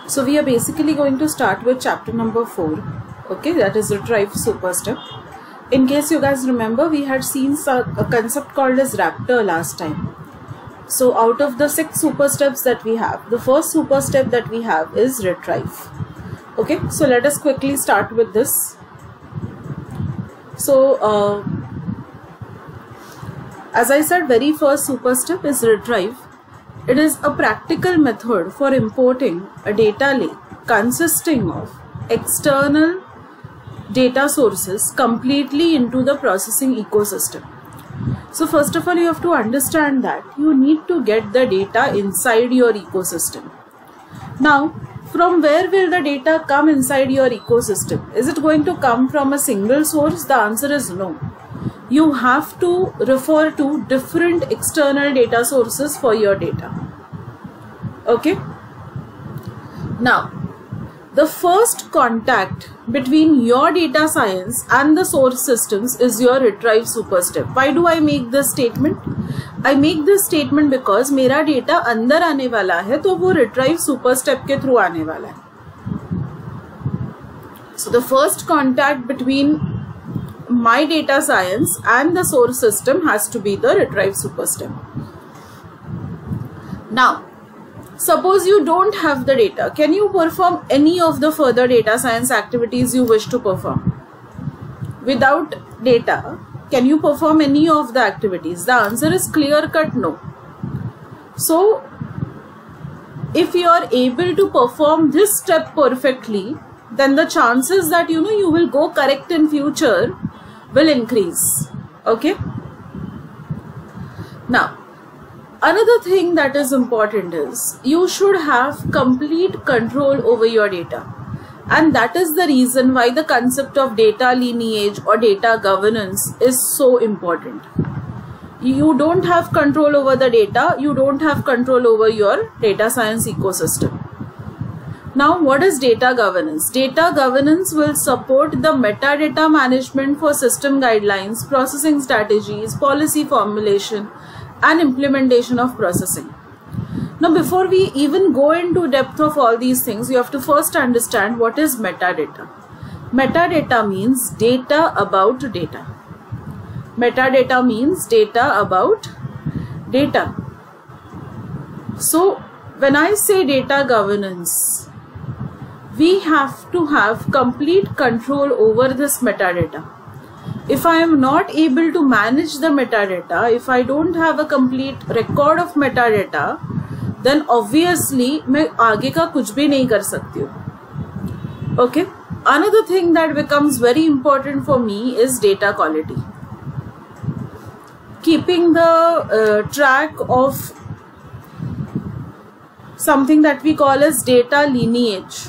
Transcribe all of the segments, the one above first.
So we are basically going to start with chapter number 4. Okay, that is retrieve super step. In case you guys remember, we had seen a concept called as raptor last time. So out of the 6 super steps that we have, the first super step that we have is retrieve. Okay, so let us quickly start with this. So as I said, very first super step is retrieve. It is a practical method for importing a data lake consisting of external data sources completely into the processing ecosystem. So first of all, you have to understand that you need to get the data inside your ecosystem. Now, from where will the data come inside your ecosystem? Is it going to come from a single source? The answer is no. You have to refer to different external data sources for your data. Okay. Now, the first contact between your data science and the source systems is your retrieve super step. Why do I make this statement? I make this statement because मेरा data अंदर आने वाला है, तो वो retrieve super step के through आने वाला है. So the first contact between my data science and the source system has to be the retrieve super step. Now, suppose you don't have the data. Can you perform any of the further data science activities you wish to perform? Without data, can you perform any of the activities? The answer is clear-cut no. So, if you are able to perform this step perfectly, then the chances that you will go correct in future will increase. Okay. Now, another thing that is important is you should have complete control over your data, and that is the reason why the concept of data lineage or data governance is so important. You don't have control over the data, you don't have control over your data science ecosystem. Now, what is data governance? Data governance will support the metadata management for system guidelines, processing strategies, policy formulation, and implementation of processing. Now, before we even go into depth of all these things, you have to first understand what is metadata. Metadata means data about data. Metadata means data about data. So, when I say data governance, we have to have complete control over this metadata. If I am not able to manage the metadata, if I don't have a complete record of metadata, then obviously मैं आगे का कुछ भी नहीं कर सकती हूँ. Okay. Another thing that becomes very important for me is data quality. Keeping the track of something that we call as data lineage.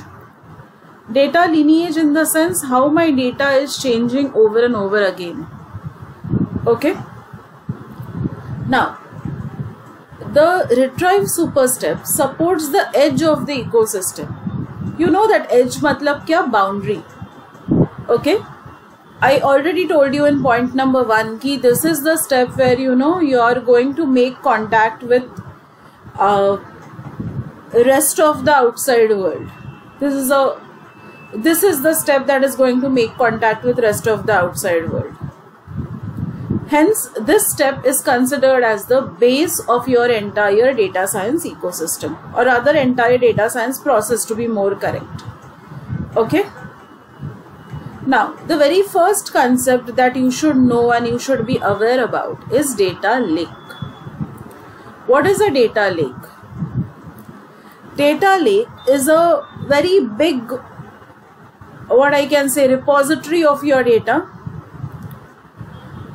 Data lineage in the sense how my data is changing over and over again. Okay. Now, the retrieve super step supports the edge of the ecosystem. You know that edge matlab kya? Boundary. Okay. I already told you in point number 1 ki this is the step where you are going to make contact with rest of the outside world. This is the step that is going to make contact with rest of the outside world. Hence, this step is considered as the base of your entire data science ecosystem, or rather entire data science process, to be more correct. Okay. Now, the very first concept that you should know and you should be aware about is data lake. What is a data lake? Data lake is a very big, what I can say, repository of your data,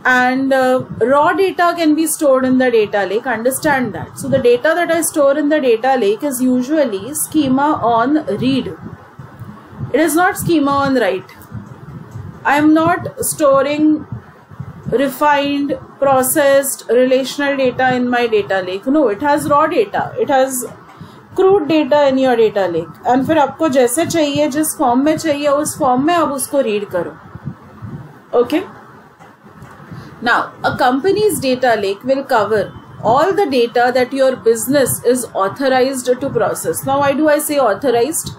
and raw data can be stored in the data lake. Understand that. So the data that I store in the data lake is usually schema on read. It is not schema on write. I am not storing refined, processed, relational data in my data lake. No, it has raw data. It has crude data in your data lake. And फिर आपको जैसे चाहिए, जिस form में चाहिए, उस form में आप उसको रीड करो. Okay. Now, a company's data lake will cover all the data that your business is authorized to process. Now, why do I say authorized?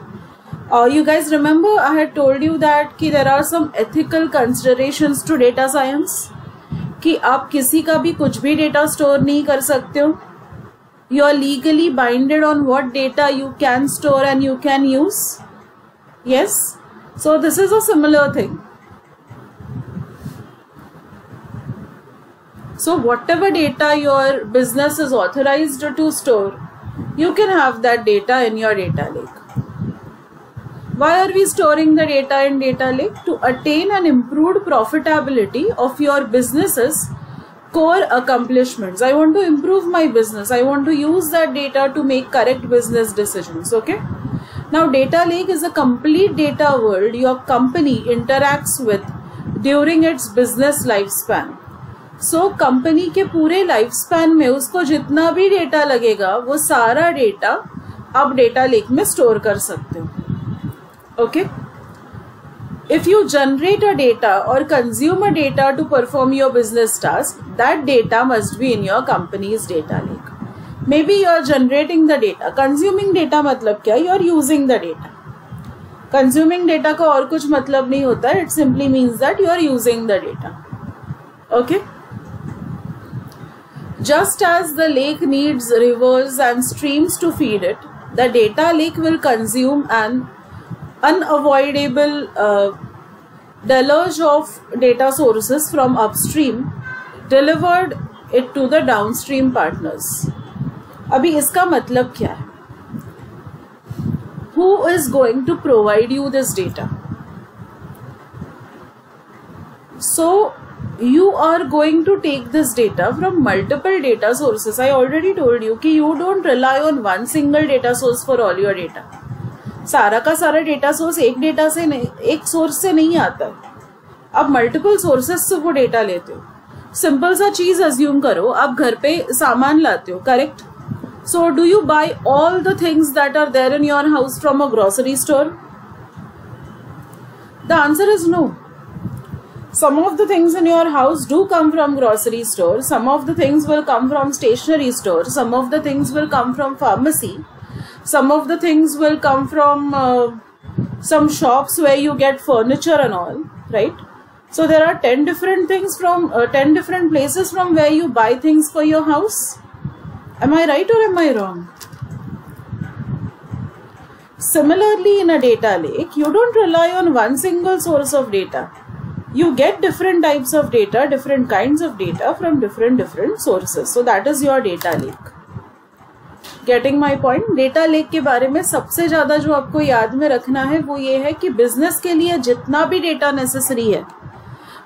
You guys remember I had told you that कि there are some ethical considerations to data science, कि आप किसी का भी कुछ भी data store नहीं कर सकते हो. You are legally binded on what data you can store and you can use. Yes, so this is a similar thing. So whatever data your business is authorized to store, you can have that data in your data lake. Why are we storing the data in data lake? To attain an improved profitability of your business's core accomplishments. I want to improve my business. I want to use that data to make correct business decisions. Okay. Now, data lake is a complete data world your company interacts with during its business lifespan. So, company के पूरे life span में उसको जितना भी data लगेगा वो सारा data आप डेटा लेक में स्टोर कर सकते हो. Okay? If you generate a data or consume a data to perform your business task, that data must be in your company's data lake. Maybe you are generating the data. Consuming data मतलब क्या? You are using the data. Consuming data का और कुछ मतलब नहीं होता है. It simply means that you are using the data. Okay? Just as the lake needs rivers and streams to feed it, the data lake will consume an unavoidable deluge of data sources from upstream, delivered it to the downstream partners. अभी इसका मतलब क्या है? Who is going to provide you this data? So you are going to take this data from multiple data sources. I already told you कि you don't rely on one single data source for all your data. सारा का सारा data source एक data से नहीं, एक source से नहीं आता. आप मल्टीपल सोर्सेस से वो डेटा लेते हो. सिंपल सा चीज अज्यूम करो, आप घर पे सामान लाते हो, correct? So do you buy all the things that are there in your house from a grocery store? The answer is no. Some of the things in your house do come from grocery store. Some of the things will come from stationery store. Some of the things will come from pharmacy. Some of the things will come from some shops where you get furniture and all, right? So there are 10 different things from 10 different places from where you buy things for your house. Am I right or am I wrong? Similarly, in a data lake, you don't rely on one single source of data. You get different types of data, different kinds of data from different sources. So that is your data lake. Getting my point? Data lake के बारे में सबसे ज़्यादा जो आपको याद में रखना है वो ये है कि बिजनेस के लिए जितना भी डेटा नेसेसरी है,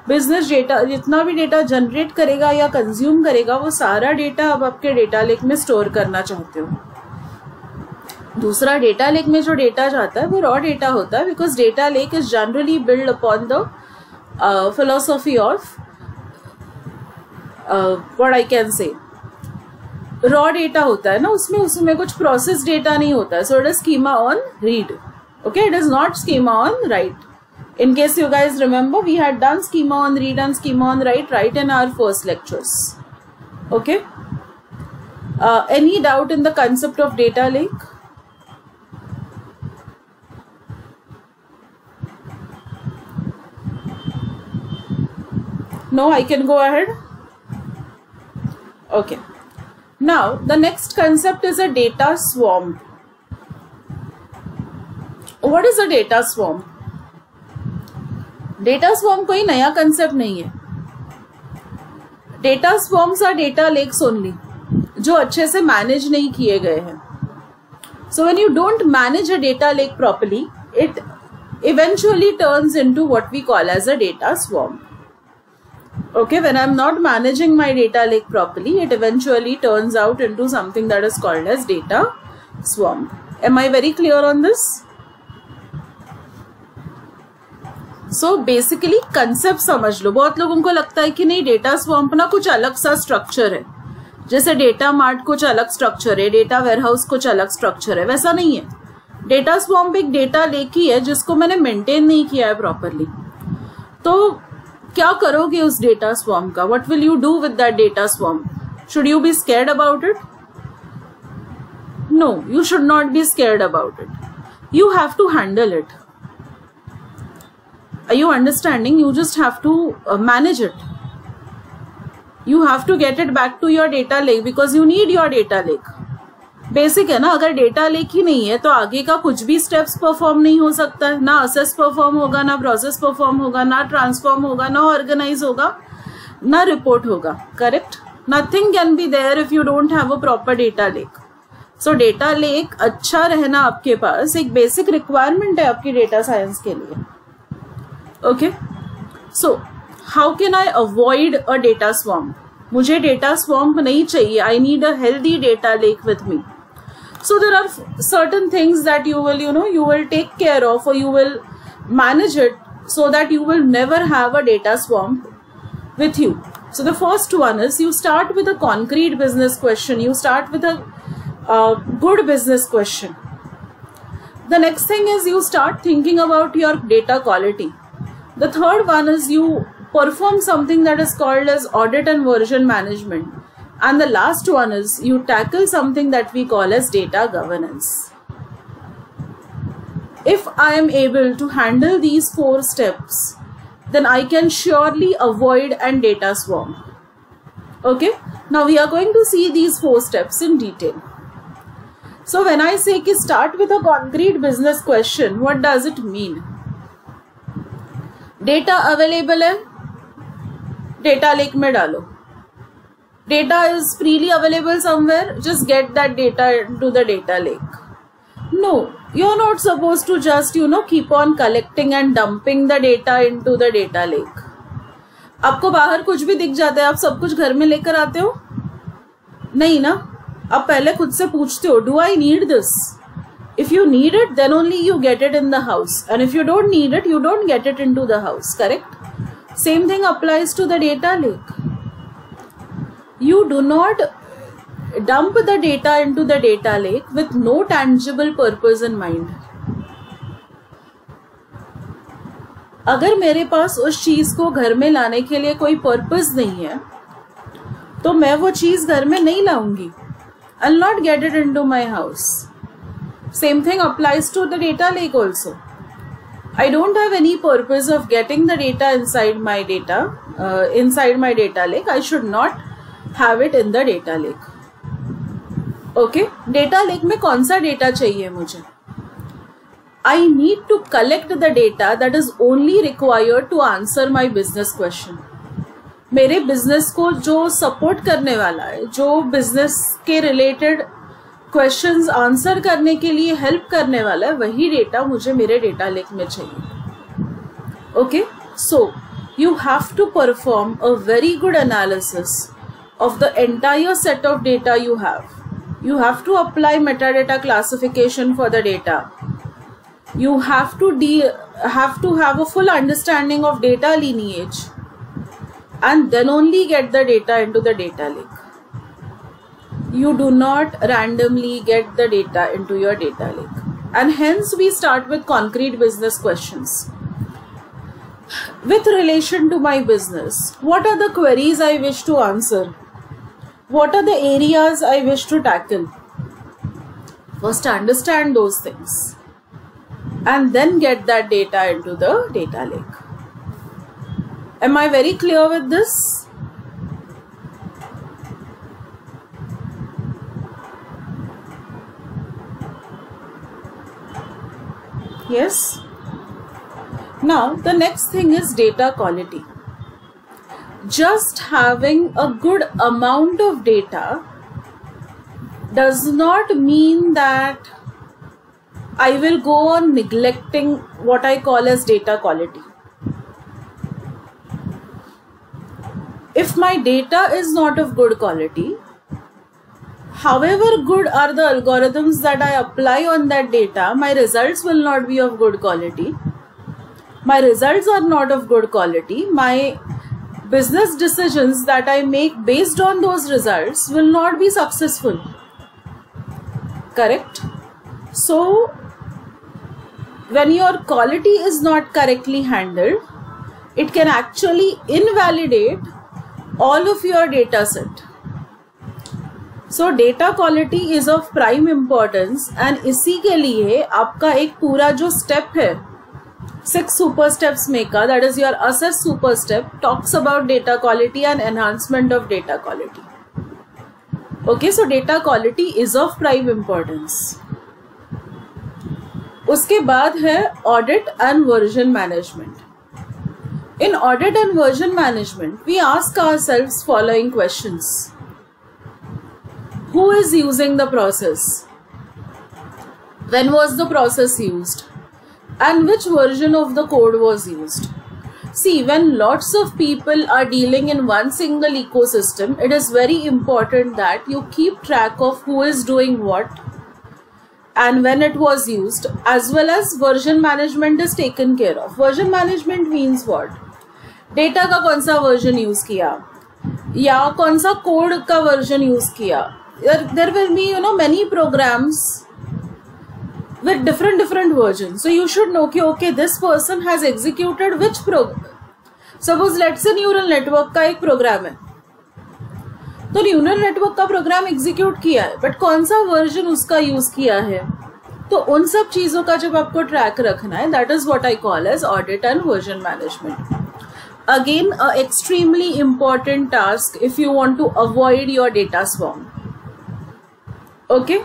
बिजनेस डेटा जितना भी डेटा जनरेट करेगा या कंज्यूम करेगा, वो सारा डेटा आप आपके डेटा लेक में स्टोर करना चाहते हो. दूसरा, डेटा लेक में जो डेटा जाता है वो रॉ डेटा होता है, because data lake is generally build upon the philosophy of what I can say, raw data होता है ना, उसमें कुछ process data नहीं होता है. So it is schema on read. Okay, it is not schema on write. In case you guys remember, we had done schema on read and schema on write right in our first lectures. Okay. Any doubt in the concept of data lake? No, I can go ahead. Okay. Now, the next concept is a data swarm. What is a data swarm? Data swarm कोई नया concept नहीं है. Data swarms are data lakes only, जो अच्छे से manage नहीं किए गए हैं. So when you don't manage a data lake properly, it eventually turns into what we call as a data swarm. Okay, when I'm not managing my data lake properly, it eventually turns out into something that is called as data swarm. Am I very clear on this? So basically concept समझ लो. बहुत लोगों को लगता है कि नहीं, data swamp ना कुछ अलग सा स्ट्रक्चर है, जैसे डेटा मार्ट कुछ अलग स्ट्रक्चर है, डेटा वेयरहाउस कुछ अलग स्ट्रक्चर है. वैसा नहीं है. डेटा स्वैम्प एक डेटा लेक ही है जिसको मैंने मेंटेन नहीं किया है प्रॉपरली. तो क्या करोगे उस डेटा स्वैम्प का? What will you do with that data swamp? Should you be scared about it? No, you should not be scared about it. You have to handle it. Are you understanding? You just have to manage it. You have to get it back to your data lake because you need your data lake. Basic है ना, अगर data lake ही नहीं है तो आगे का कुछ भी स्टेप्स परफॉर्म नहीं हो सकता है. ना असेस परफॉर्म होगा, ना प्रोसेस परफॉर्म होगा, ना ट्रांसफॉर्म होगा, ना ऑर्गेनाइज होगा, ना रिपोर्ट होगा. Correct? Nothing can be there if you don't have a proper data lake. So data lake अच्छा रहना आपके पास एक बेसिक रिक्वायरमेंट है आपकी डेटा साइंस के लिए. Okay, so how can I avoid a data swamp? मुझे डेटा स्वैम्प नहीं चाहिए. I need a healthy data lake with me. So there are certain things that you will take care of, or you will manage it so that you will never have a data swamp with you. So the first one is you start with a concrete business question. You start with a good business question. The next thing is you start thinking about your data quality. The third one is you perform something that is called as audit and version management. And the last one is you tackle something that we call as data governance. If I am able to handle these 4 steps, then I can surely avoid an data swamp. Okay, now we are going to see these 4 steps in detail. So when I say ki start with a concrete business question, what does it mean? Data available है, data lake में डालो. Data is freely available somewhere, just get that data into the data lake. No, you're not supposed to just keep on collecting and dumping the data into the data lake. आपको बाहर कुछ भी दिख जाता है, आप सब कुछ घर में लेकर आते हो? नहीं ना, आप पहले खुद से पूछते हो, do I need this? If you need it, then only you get it in the house, and if you don't need it, you don't get it into the house. Correct? Same thing applies to the data lake. You do not dump the data into the data lake with no tangible purpose in mind. अगर मेरे पास उस चीज को घर में लाने के लिए कोई पर्पस नहीं है तो मैं वो चीज घर में नहीं लाऊंगी. I'll not get it into my house. Same thing applies to the data lake also. I don't have any purpose of getting the data inside my data lake. I should not have it in the data lake. Okay, data lake में कौन सा data चाहिए मुझे? I need to collect the data that is only required to answer my business question. मेरे business को जो support करने वाला है, जो बिजनेस के रिलेटेड क्वेश्चंस आंसर करने के लिए हेल्प करने वाला है, वही डेटा मुझे मेरे डेटा लेक में चाहिए. Okay, so you have to perform a very good analysis of the entire set of data you have. You have to apply metadata classification for the data. You have to have a full understanding of data lineage, and then only get the data into the data lake. You do not randomly get the data into your data lake, and hence we start with concrete business questions. With relation to my business, what are the queries I wish to answer? What are the areas I wish to tackle? First understand those things and then get that data into the data lake. Am I very clear with this? Yes? Now the next thing is data quality. Just having a good amount of data does not mean that I will go on neglecting what I call as data quality. If my data is not of good quality, however good are the algorithms that I apply on that data, my results will not be of good quality. My results are not of good quality. My business decisions that I make based on those results will not be successful. Correct? So, when your quality is not correctly handled, it can actually invalidate all of your data set. So data quality is of prime importance and इसी के लिए आपका एक पूरा जो step है 6 super steps में का, that is your assess super step, talks about data quality and enhancement of data quality. Okay, so data quality is of prime importance. उसके बाद है audit and version management. In audit and version management, we ask ourselves following questions. Who is using the process? When was the process used? And which version of the code was used? See, when lots of people are dealing in one single ecosystem, it is very important that you keep track of who is doing what and when it was used, as well as version management is taken care of. Version management means what? Data का कौन सा version use किया या कौन सा code का version use किया. There will be, many programs with different versions. So you should know कि okay, this person has executed which program. Suppose let's say neural network का एक program है, तो neural network का program execute किया है, but कौन सा version उसका use किया है, तो उन सब चीज़ों का जब आपको track रखना है, that is what I call as audit and version management. Again, a extremely important task if you want to avoid your data swarm. Okay?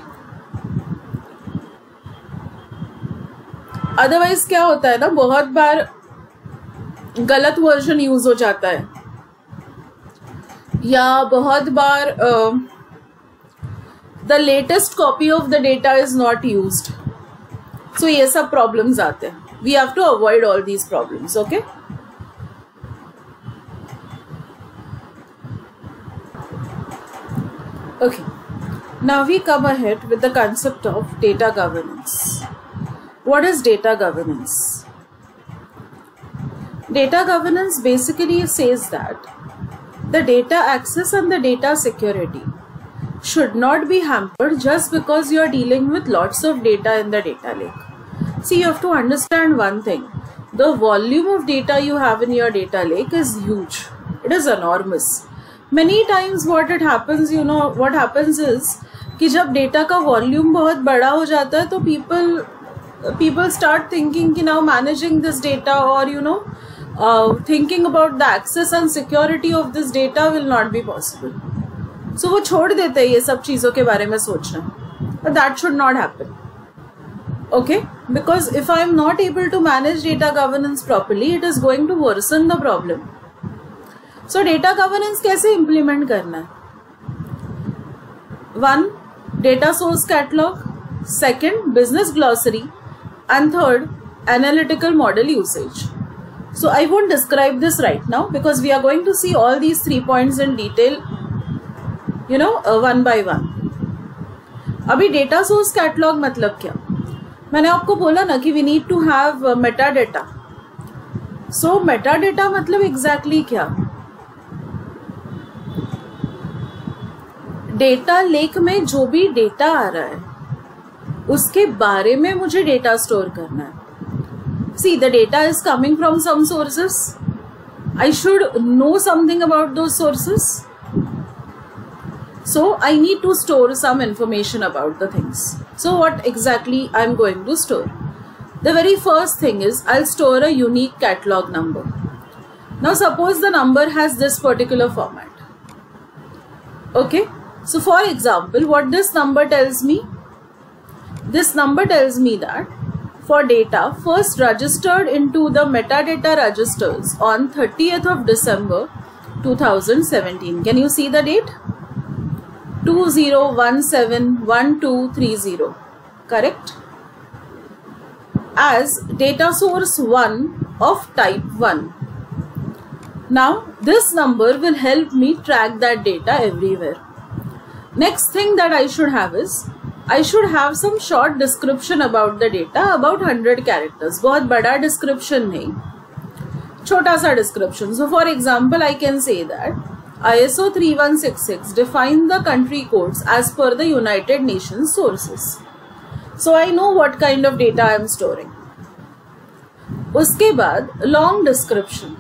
Otherwise क्या होता है ना, बहुत बार गलत वर्जन यूज हो जाता है या बहुत बार the latest copy of the data is not used. So ये सब प्रॉब्लम्स आते हैं. We have to avoid all these problems. Okay, okay, now we come ahead with the concept of data governance. What is data governance? Data governance basically says that the data access and the data security should not be hampered just because you are dealing with lots of data in the data lake. See, you have to understand one thing. The volume of data you have in your data lake is huge. It is enormous. Many times what it happens, what happens is कि जब data का volume बहुत बड़ा हो जाता है तो people start thinking कि now managing this data or thinking about the access and security of this data will not be possible. So वो छोड़ देते हैं ये सब चीज़ों के बारे में सोचना. But that should not happen. Okay, because if I am not able to manage data governance properly, it is going to worsen the problem. So data governance कैसे implement करना है? 1. Data source catalog. 2. Business glossary. And 3. Analytical model usage. So I won't describe this right now because we are going to see all these 3 points in detail, one by one. अभी data source catalog मतलब क्या? मैंने आपको बोला ना कि we need to have metadata. So metadata मतलब exactly क्या? डेटा लेक में जो भी डेटा आ रहा है उसके बारे में मुझे डेटा स्टोर करना है. See, the data is coming from some sources. I should know something about those sources. So I need to store some information about the things. So what exactly I am going to store? The very first thing is I store a unique catalogue number. Now suppose the number has this particular format. Okay, so for example, what this number tells me? This number tells me that for data first registered into the metadata registers on 30th of December 2017. Can you see the date? 20171230. Correct? As data source 1 of type 1. Now this number will help me track that data everywhere. Next thing that I should have is I should have some short description about the data, about 100 characters. बहुत बड़ा description नहीं, छोटा सा description. So for example, I can say that ISO 3166 define the country codes as per the United Nations sources. So I know what kind of data I am storing. उसके बाद long description.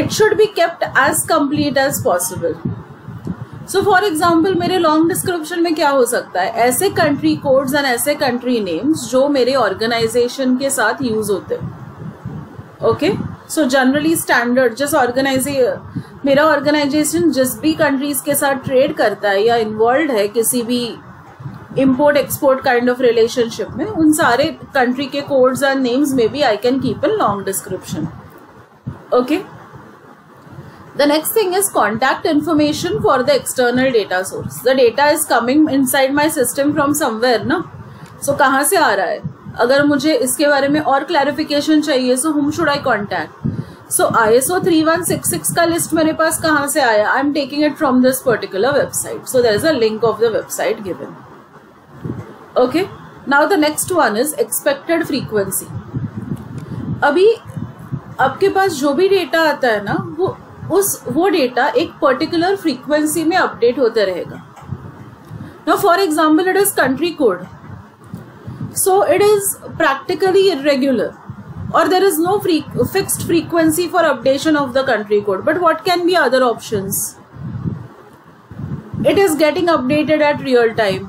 It should be kept as complete as possible. So for example मेरे long description में क्या हो सकता है, ऐसे country codes and ऐसे कंट्री नेम्स जो मेरे ऑर्गेनाइजेशन के साथ यूज होते हैं. ओके, सो जनरली स्टैंडर्ड मेरा ऑर्गेनाइजेशन जिस भी कंट्रीज के साथ ट्रेड करता है या इन्वॉल्व है किसी भी import export kind of relationship में, उन सारे कंट्री के कोड्स एंड नेम्स में भी I can keep in long description. Okay, the next thing is contact information for the external data source. The data is coming inside my system from somewhere ना, so कहाँ से आ रहा है. अगर मुझे इसके बारे में और क्लैरिफिकेशन चाहिए, so whom should I contact? So ISO 3166 का लिस्ट मेरे पास कहाँ से आया? I am taking it from this particular website. So there is a link of the website given. Okay. Now the next one is expected frequency. अभी आपके पास जो भी data आता है ना, वो डेटा एक पर्टिकुलर फ्रीक्वेंसी में अपडेट होते रहेगा. Now for example it is country code, so it is practically irregular or there is no fixed frequency for updation of the country code. But what can be other options? It is getting updated at real time.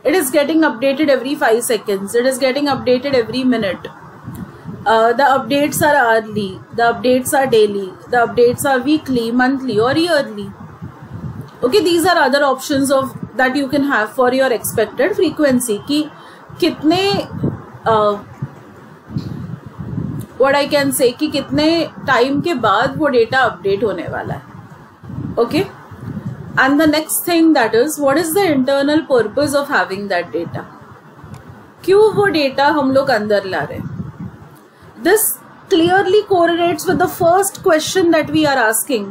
It is getting updated every 5 seconds. It is getting updated every minute. The updates are hourly. The updates are daily. The updates are weekly, monthly or yearly. Okay, these are other options of that you can have for your expected frequency. कि कितने what I can say कि कितने time के बाद वो data update होने वाला है. Okay, and the next thing that is what is the internal purpose of having that data. क्यों वो डेटा हम लोग अंदर ला रहे हैं? This clearly correlates with the first question that we are asking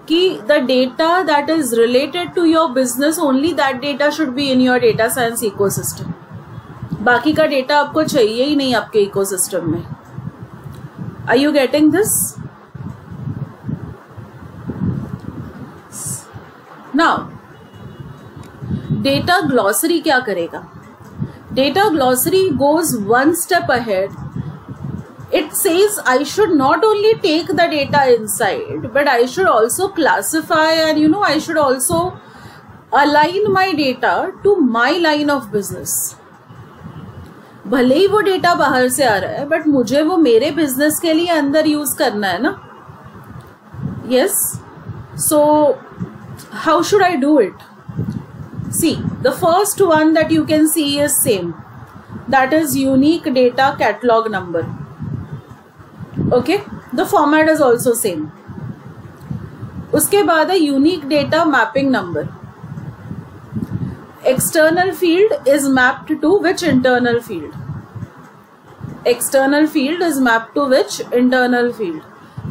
कि the data that is related to your business, only that data should be in your data science ecosystem. बाकी का डेटा आपको चाहिए ही नहीं आपके इकोसिस्टम में. Are you getting this? Now, data glossary क्या करेगा? Data glossary goes one step ahead. It says I should not only take the data inside, but I should also classify and I should also align my data to my line of business. भले ही वो data बाहर से आ रहा है, but मुझे वो मेरे business के लिए अंदर यूज करना है ना. Yes, so how should I do it? See, the first one that you can see is same, that is unique data catalogue number. Okay, the format is also same. उसके बाद है unique data mapping number. External field is mapped to which internal field? External field is mapped to which internal field?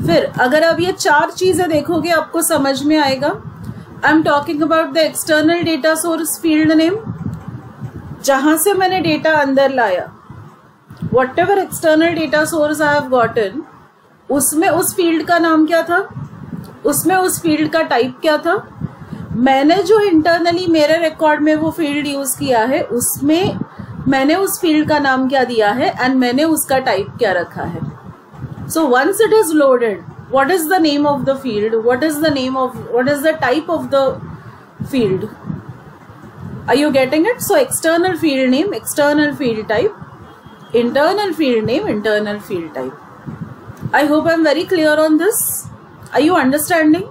फिर अगर आप ये 4 चीजें देखोगे आपको समझ में आएगा. I am talking about the external data source field name, जहां से मैंने डेटा अंदर लाया. What ever external data source I have gotten, उसमें उस फील्ड का नाम क्या था, उसमें उस फील्ड का टाइप क्या था, मैंने जो इंटरनली मेरे रिकॉर्ड में वो फील्ड यूज किया है उसमें मैंने उस फील्ड का नाम क्या दिया है एंड मैंने उसका टाइप क्या रखा है. So once it is loaded, what is the name of the field, what is the type of the field. Are you getting it? So external field name, external field type, internal field name, internal field type. I hope I'm very clear on this. Are you understanding?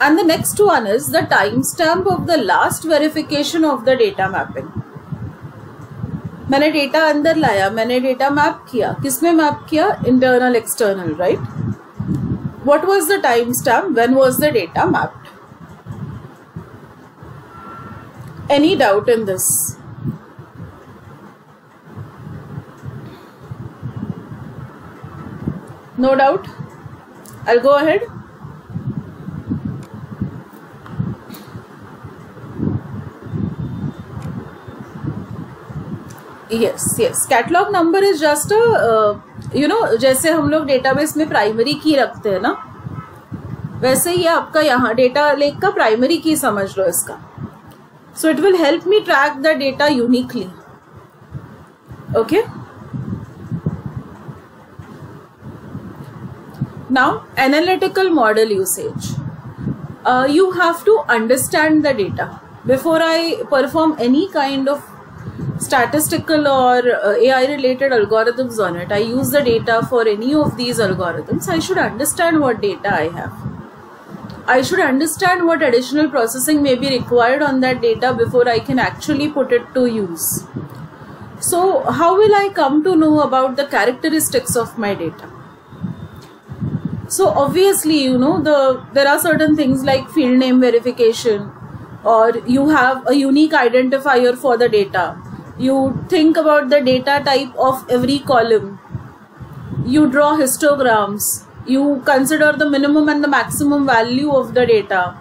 And the next one is the timestamp of the last verification of the data mapping. मैंने data अंदर लाया, मैंने data map किया, किसमें map किया? Internal external, right? What was the timestamp? When was the data mapped? Any doubt in this? No doubt? I'll go ahead. Yes. Catalog number is just a जैसे हम लोग database में primary की रखते हैं ना, वैसे ही आपका यहाँ डेटा लेक का प्राइमरी की समझ लो इसका. So it will help me track the data uniquely. Okay. Now, analytical model usage. You have to understand the data. Before I perform any kind of statistical or AI related algorithms on it, I use the data for any of these algorithms. I should understand what data I have. I should understand what additional processing may be required on that data before I can actually put it to use. So how will I come to know about the characteristics of my data? So obviously, there are certain things like field name verification, or you have a unique identifier for the data. You think about the data type of every column. You draw histograms. You consider the minimum and the maximum value of the data.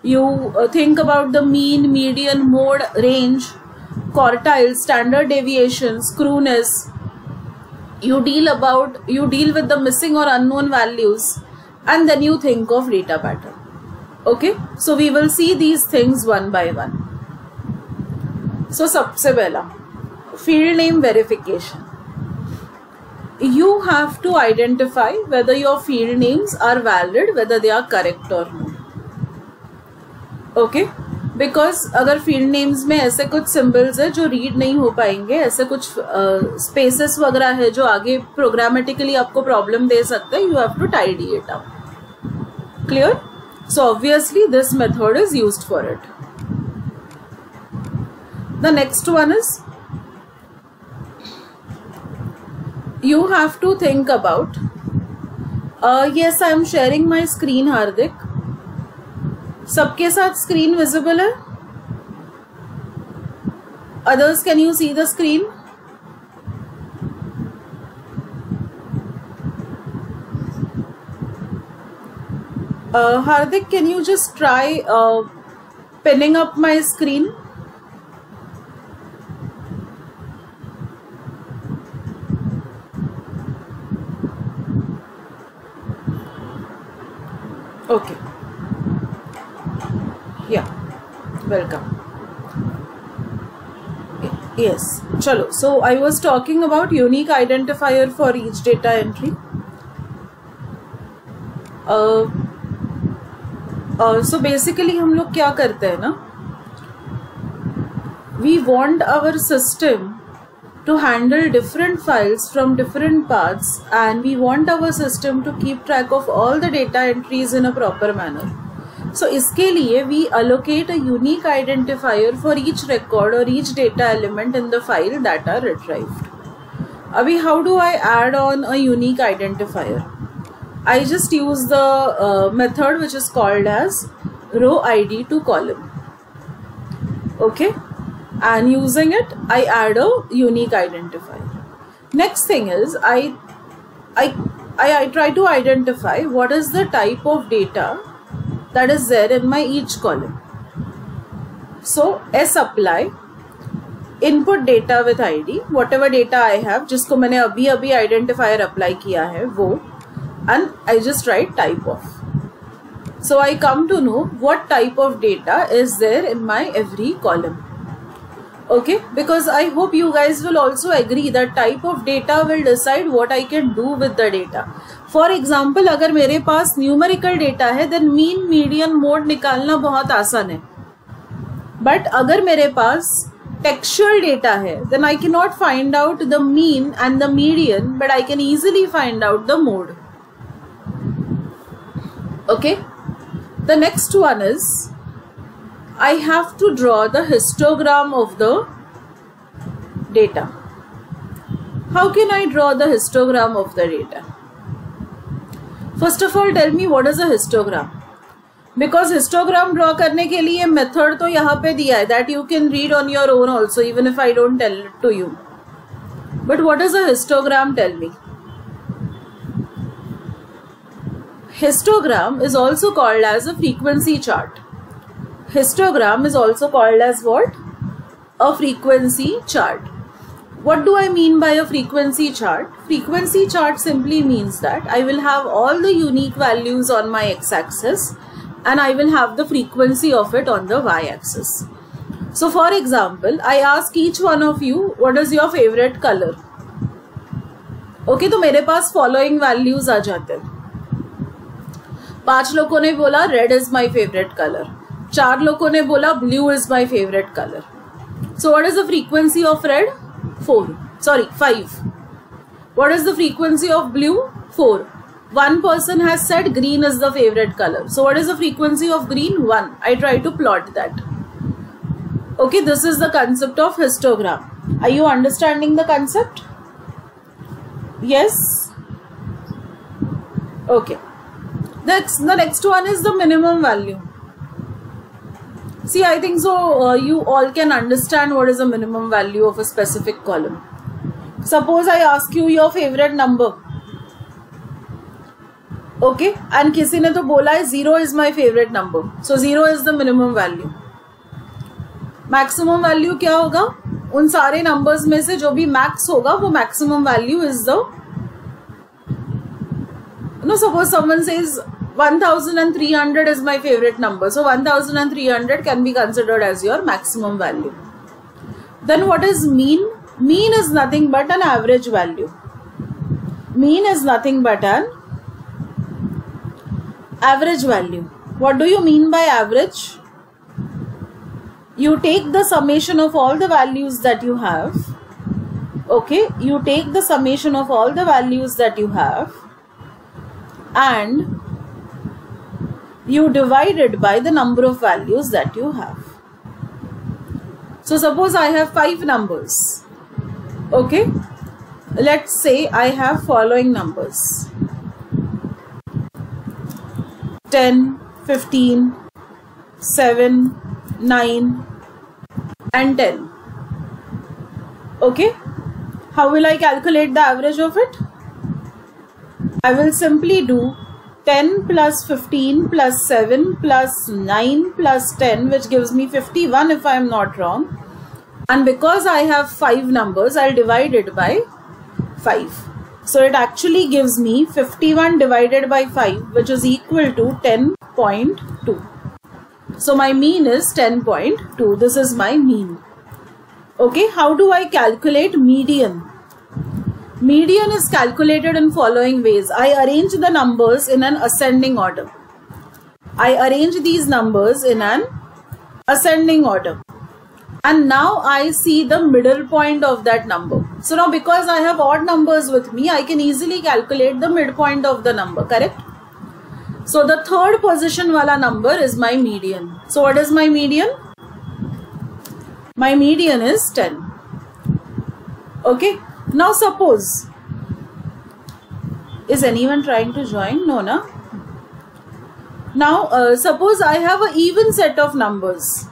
You think about the mean, median, mode, range, quartiles, standard deviation, screwness. You deal with the missing or unknown values, and then you think of data pattern. Okay, so we will see these things one by one. So सबसे पहला field name verification. You have to identify whether your field names are valid, whether they are correct or not. Okay, because अगर field names में ऐसे कुछ symbols है जो read नहीं हो पाएंगे, ऐसे कुछ spaces वगैरह है जो आगे programmatically आपको problem दे सकते हैं, you have to tidy it up. Clear? So obviously this method is used for it. The next one is, you have to think about, yes, I am sharing my screen, Hardik. सबके साथ screen visible है? Others, can you see the screen? Hardik, can you just try pinning up my screen? Okay. Yeah. Welcome. Yes. Chalo. So I was talking about unique identifier for each data entry. So basically हम लोग क्या करते हैं ना, we want our system to handle different files from different paths, and we want our system to keep track of all the data entries in a proper manner. So इसके लिए we allocate a unique identifier for each record or each data element in the file that are retrieved. Abhi, how do I add on a unique identifier? I just use the method which is called as row ID to column. Okay, and using it I add a unique identifier. Next thing is I try to identify what is the type of data that is there in my each column. So sapply input data with ID, whatever data I have, जिसको मैंने अभी identifier apply किया है वो, and I just write type of. So I come to know what type of data is there in my every column. Okay, because I hope you guys will also agree that type of data will decide what I can do with the data. For example, अगर मेरे पास numerical data है, then mean, median, mode निकालना बहुत आसान है. But अगर मेरे पास textual data है, then I cannot find out the mean and the median, but I can easily find out the mode. Okay, the next one is, I have to draw the histogram of the data. How can I draw the histogram of the data? First of all, tell me what is a histogram. Because histogram draw करने के लिए method तो यहाँ पे दिया है, that you can read on your own also, even if I don't tell it to you. But what is a histogram? Tell me. Histogram is also called as a frequency chart. Histogram is also called as what? A frequency chart. What do I mean by a frequency chart? Frequency chart simply means that I will have all the unique values on my x-axis and I will have the frequency of it on the y-axis. So for example, I ask each one of you, what is your favorite color? Okay, तो मेरे पास following values आ जाते हैं. 5 लोगों ने बोला red is my favourite colour, 4 लोगों ने बोला blue is my favourite colour. So what is the frequency of red? 5. What is the frequency of blue? 4. One person has said green is the favorite color. So what is the frequency of green? 1. I try to plot that. Okay, this is the concept of histogram. Are you understanding the concept? Yes? Okay. The next one is the minimum value. See, I think so you all can understand what is the minimum value of a specific column. Suppose I ask you your favorite number. Okay, and किसी ने तो बोला है 0 is my favorite number. So 0 is the minimum value. Maximum value क्या होगा? उन सारे numbers में से जो भी max होगा वो maximum value is the, suppose someone says 1300 is my favorite number. So 1300 can be considered as your maximum value. Then what is mean? Mean is nothing but an average value. Mean is nothing but an average value. What do you mean by average? You take the summation of all the values that you have. Okay, you take the summation of all the values that you have and you divide it by the number of values that you have. So suppose I have 5 numbers. Okay, let's say I have following numbers: 10, 15, 7, 9 and 10. Okay, how will I calculate the average of it? I will simply do 10 plus 15 plus 7 plus 9 plus 10, which gives me 51 if I am not wrong. And because I have 5 numbers, I'll divide it by 5. So it actually gives me 51 divided by 5, which is equal to 10.2. So my mean is 10.2. This is my mean. Okay, how do I calculate median? Median is calculated in following ways. I arrange the numbers in an ascending order. I arrange these numbers in an ascending order. And now I see the middle point of that number. So now because I have odd numbers with me, I can easily calculate the midpoint of the number, correct? So the third position wala number is my median. So what is my median? My median is 10. Okay. Now suppose, is anyone trying to join? No, na? Now suppose I have an even set of numbers.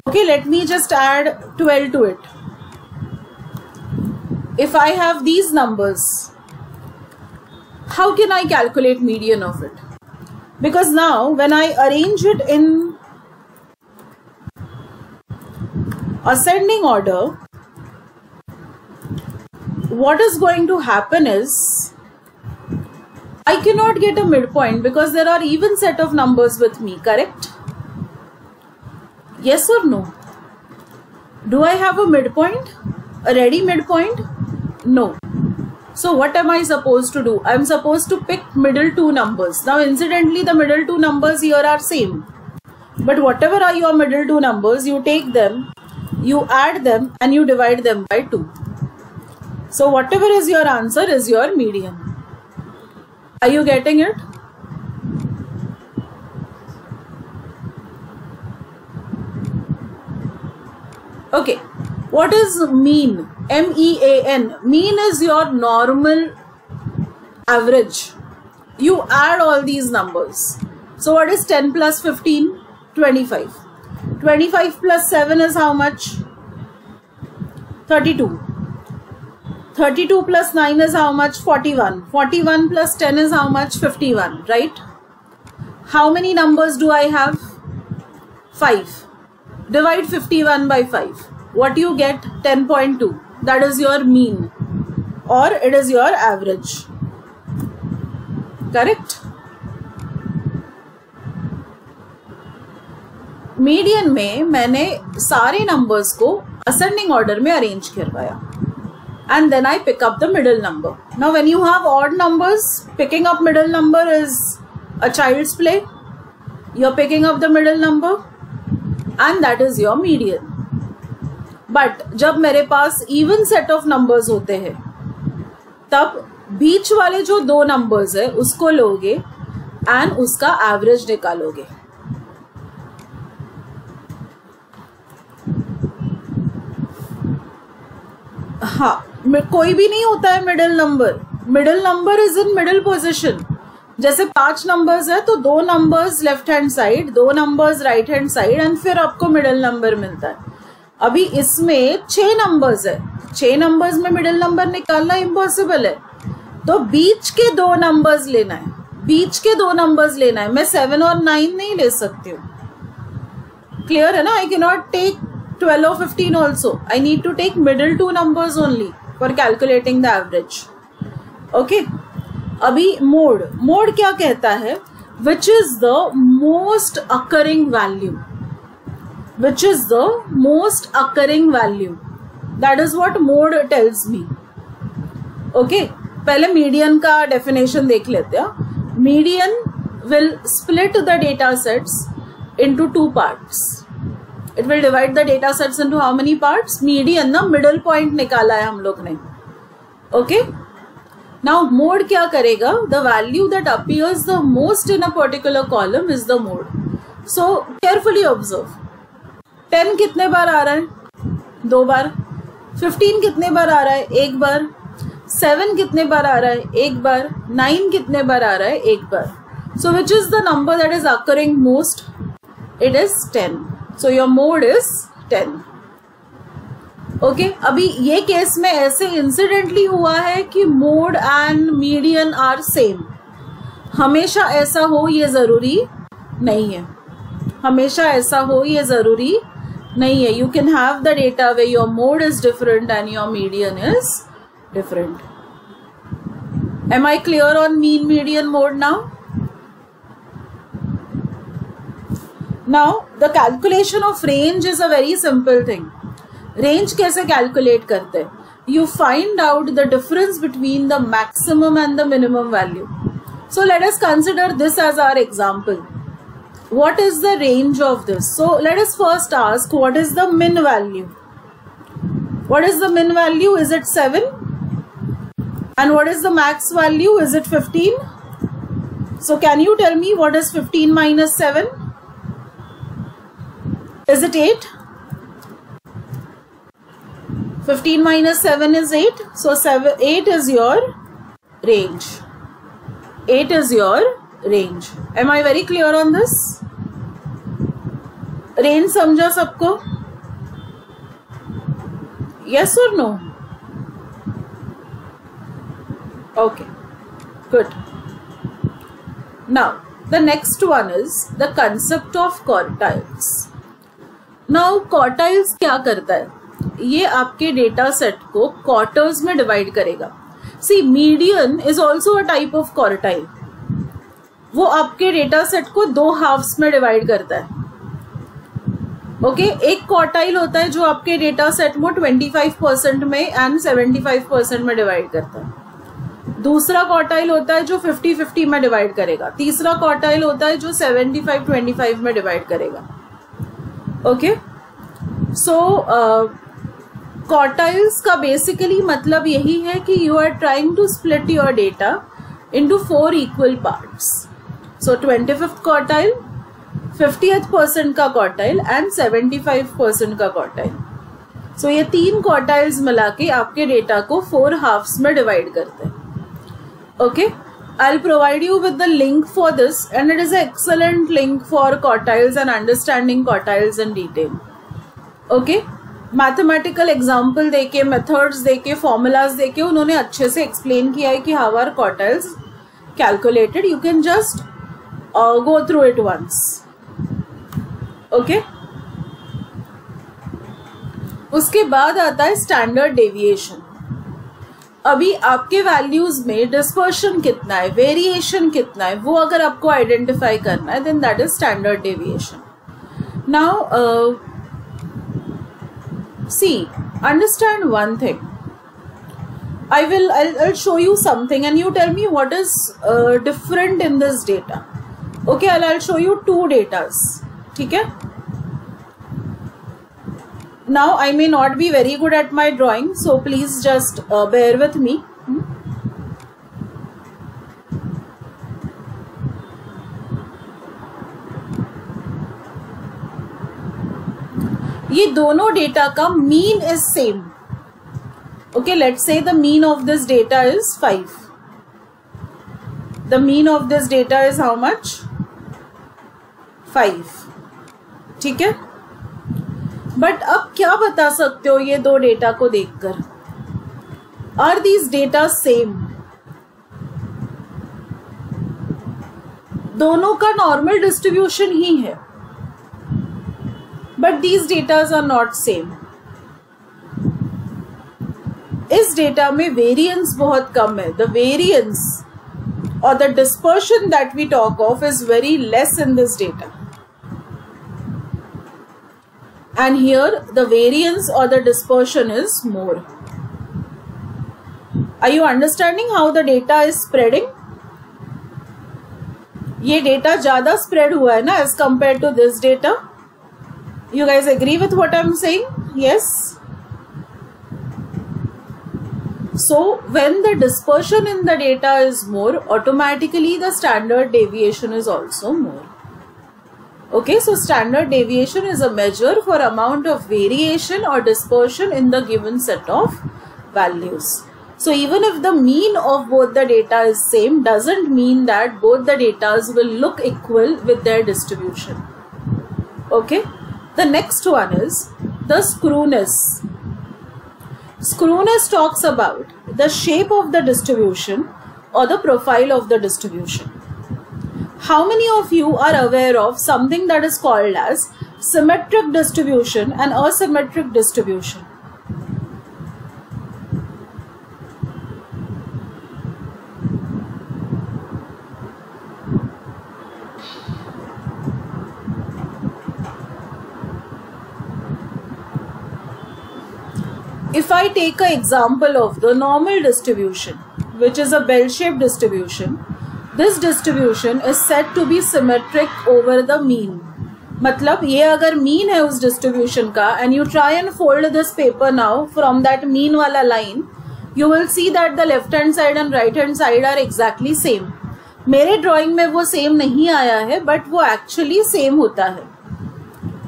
Okay, let me just add 12 to it. If I have these numbers, how can I calculate median of it? Because now when I arrange it in ascending order, what is going to happen is I cannot get a midpoint because there are even set of numbers with me, correct? Yes or no? Do I have a midpoint? A ready midpoint? No. So what am I supposed to do? I am supposed to pick middle 2 numbers. Now incidentally the middle 2 numbers here are same. But whatever are your middle 2 numbers, you take them, you add them and you divide them by 2. So whatever is your answer is your median. Are you getting it? Okay. What is mean? M-E-A-N. Mean is your normal average. You add all these numbers. So what is 10 plus 15? 25. 25 plus 7 is how much? 32. 32 plus 9 is how much? 41. 41 plus 10 is how much? 51, right? How many numbers do I have? 5. Divide 51 by 5. What you get? 10.2. That is your mean. Or it is your average. Correct? Median में मैंने सारे numbers को ascending order में arrange करवाया and then I pick up the middle number. Now when you have odd numbers, picking up middle number is a child's play, you're picking up the middle number and that is your median. But जब मेरे पास even set of numbers होते हैं तब बीच वाले जो दो numbers है उसको लोगे and उसका average निकालोगे. हाँ, कोई भी नहीं होता है middle number. Middle number is in middle position. जैसे 5 नंबर्स है तो 2 numbers left hand side, 2 numbers right hand side and फिर आपको मिडिल नंबर मिलता है. अभी इसमें 6 नंबर्स है, 6 नंबर्स में मिडिल नंबर निकालना इम्पॉसिबल है. तो बीच के 2 नंबर्स लेना है, बीच के 2 नंबर्स लेना है. मैं 7 और 9 नहीं ले सकती हूँ. क्लियर है ना? I can not take 12 or 15 also. I need to take middle 2 numbers only for calculating the average. Okay. अभी mode क्या कहता है? Which is the most occurring value. Which is the most occurring value. That is what mode tells me. Okay. पहले median का definition देख लेते हैं. Median will split the data sets into 2 parts. It will divide the data sets into how many parts? Median ना middle point निकाला है हम लोग ने. Okay? Now mode क्या करेगा? The value that appears the most in a particular column is the mode. So carefully observe. 10 कितने बार आ रहा है? 2 बार. 15 कितने बार आ रहा है? 1 बार. 7 कितने बार आ रहा है? 1 बार. 9 कितने बार आ रहा है? 1 बार. So which is the number that is occurring most? It is 10. So your mode is 10. Okay, अभी ये केस में ऐसे इंसिडेंटली हुआ है कि mode and median are same. हमेशा ऐसा हो ये जरूरी नहीं है. हमेशा ऐसा हो ये जरूरी नहीं है. You can have the data where your mode is different and your median is different. Am I clear on mean, median, mode now? Now the calculation of range is a very simple thing. Range कैसे calculate करते हैं? You find out the difference between the maximum and the minimum value. So let us consider this as our example. What is the range of this? So let us first ask, what is the min value? What is the min value? Is it 7? And what is the max value? Is it 15? So can you tell me what is 15 minus 7? Is it 8? 15 minus 7 is 8. So 8 is your range. 8 is your range. Am I very clear on this? Range समझा सबको? Yes or no? Okay. Good. Now the next one is the concept of quartiles. Now quartiles क्या करता है? ये आपके data set को quarters में divide करेगा. See, median is also a type of quartile. वो आपके डेटा सेट को 2 हाफ्स में डिवाइड करता है. ओके, एक क्वार्टाइल होता है जो आपके डेटा सेट को 25% में एंड 75% में डिवाइड करता है. दूसरा क्वार्टाइल होता है जो 50-50 में डिवाइड करेगा. तीसरा क्वार्टाइल होता है जो 75-25 में डिवाइड करेगा. ओके, सो क्वार्टाइल्स का बेसिकली मतलब यही है कि you are trying to split your data into 4 equal parts. So 25th quartile, 50th percent का क्वार्टाइल एंड 75% का क्वार्टाइल. सो ये 3 क्वार्टाइल्स मिला के आपके डेटा को 4 हाफ्स में डिवाइड करते हैं. Okay, I'll provide you with the link for this and it is an excellent link for quartiles and understanding quartiles in detail. Okay, mathematical example देके, methods देके, formulas देके उन्होंने अच्छे से explain किया है कि how are quartiles calculated. You can just go through it once. Okay, उसके बाद आता है standard deviation. अभी आपके वैल्यूज में डिस्पर्शन कितना है, वेरिएशन कितना है, वो अगर आपको आइडेंटिफाई करना है then that is standard deviation. Now see, understand one thing. I'll show you something and you tell me what is different in this data. Okay, I'll show you two datas. ठीक है? Now I may not be very good at my drawing, so please just bear with me. ये दोनों data का mean is same. Okay, let's say the mean of this data is 5. The mean of this data is how much? 5. ठीक है? But अब क्या बता सकते हो ये दो डेटा को देखकर? Are these data same? दोनों का नॉर्मल डिस्ट्रीब्यूशन ही है. But these data are not same. इस डेटा में वेरिएंस बहुत कम है. The variance or the dispersion that we talk of is very less in this data. And here the variance or the dispersion is more. Are you understanding how the data is spreading? ये data ज़्यादा spread हुआ है ना as compared to this data. You guys agree with what I'm saying? Yes. So when the dispersion in the data is more, automatically the standard deviation is also more. Okay, so standard deviation is a measure for amount of variation or dispersion in the given set of values. So even if the mean of both the data is same, doesn't mean that both the datas will look equal with their distribution. Okay, the next one is the screwness. Screwness talks about the shape of the distribution or the profile of the distribution. How many of you are aware of something that is called as symmetric distribution and asymmetric distribution? If I take an example of the normal distribution, which is a bell-shaped distribution, this distribution is said to be symmetric over the mean. मतलब ये अगर mean है उस distribution का, and you try and fold this paper now from that mean वाला line, you will see that the left hand side and right hand side are exactly same. मेरे drawing में वो same नहीं आया है, but वो actually same होता है.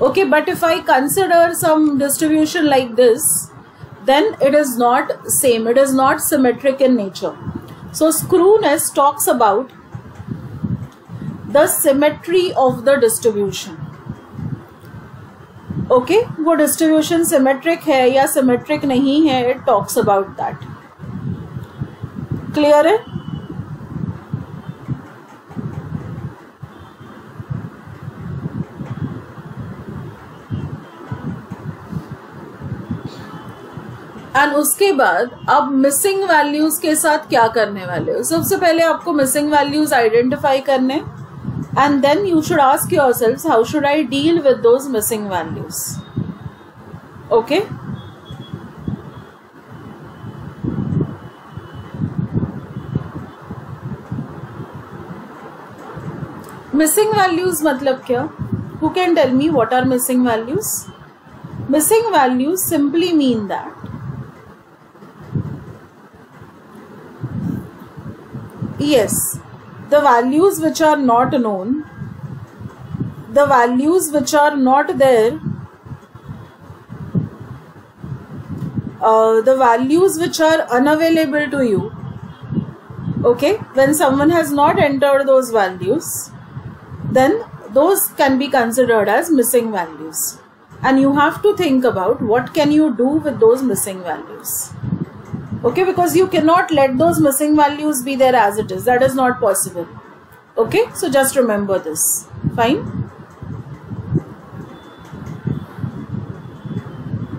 Okay, but if I consider some distribution like this, then it is not same, it is not symmetric in nature. So screwness talks about the symmetry of the distribution. Okay, वो distribution symmetric है या symmetric नहीं है, it talks about that. Clear है? And उसके बाद आप missing values के साथ क्या करने वाले हो? सबसे पहले आपको मिसिंग वैल्यूज आइडेंटिफाई करने, and then you should ask yourselves how should I deal with those missing values. Okay, missing values मतलब क्या? Who can tell me what are missing values? Missing values simply mean that yes, the values which are not known, the values which are not there, the values which are unavailable to you. Okay, when someone has not entered those values, then those can be considered as missing values, and you have to think about what can you do with those missing values. Okay, because you cannot let those missing values be there as it is. That is not possible. Okay, so just remember this. Fine.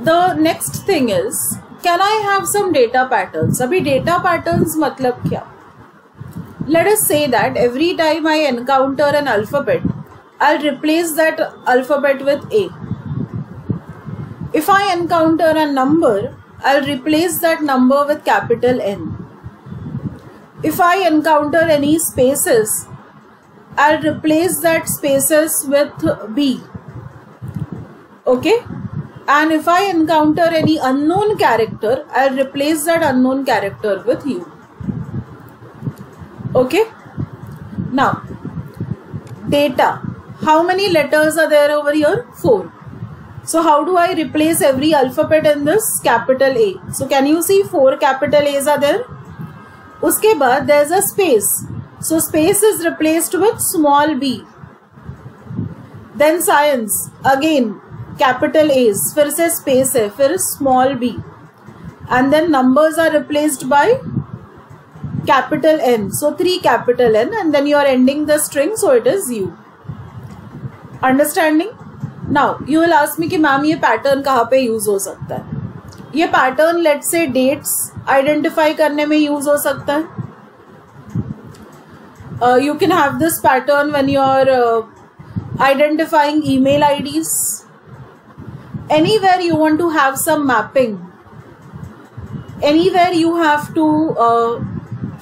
The next thing is, can I have some data patterns? Abhi data patterns matlab kya? Let us say that every time I encounter an alphabet, I'll replace that alphabet with A. If I encounter a number, I'll replace that number with capital N. If I encounter any spaces, I'll replace that spaces with B. Okay. And if I encounter any unknown character, I'll replace that unknown character with U. Okay. Now, data. How many letters are there over here? 4. So how do I replace every alphabet in this? Capital A. So can you see 4 capital A's are there? Uske baad there's a space. So space is replaced with small b. Then science. Again capital A's. फिर से space है. फिर small b. And then numbers are replaced by capital N. So 3 capital N, and then you are ending the string, so it is U. Understanding? Now you will ask me कि ma'am ये pattern कहाँ पे use हो सकता है? ये pattern let's say dates identify करने में use हो सकता है. You can have this pattern when you are identifying email IDs. Anywhere you want to have some mapping, anywhere you have to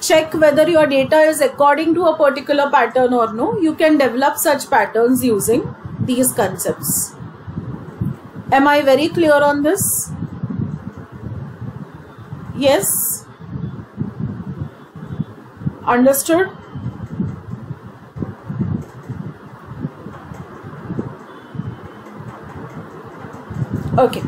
check whether your data is according to a particular pattern or no, you can develop such patterns using these concepts. Am I very clear on this? Yes? Understood? Okay.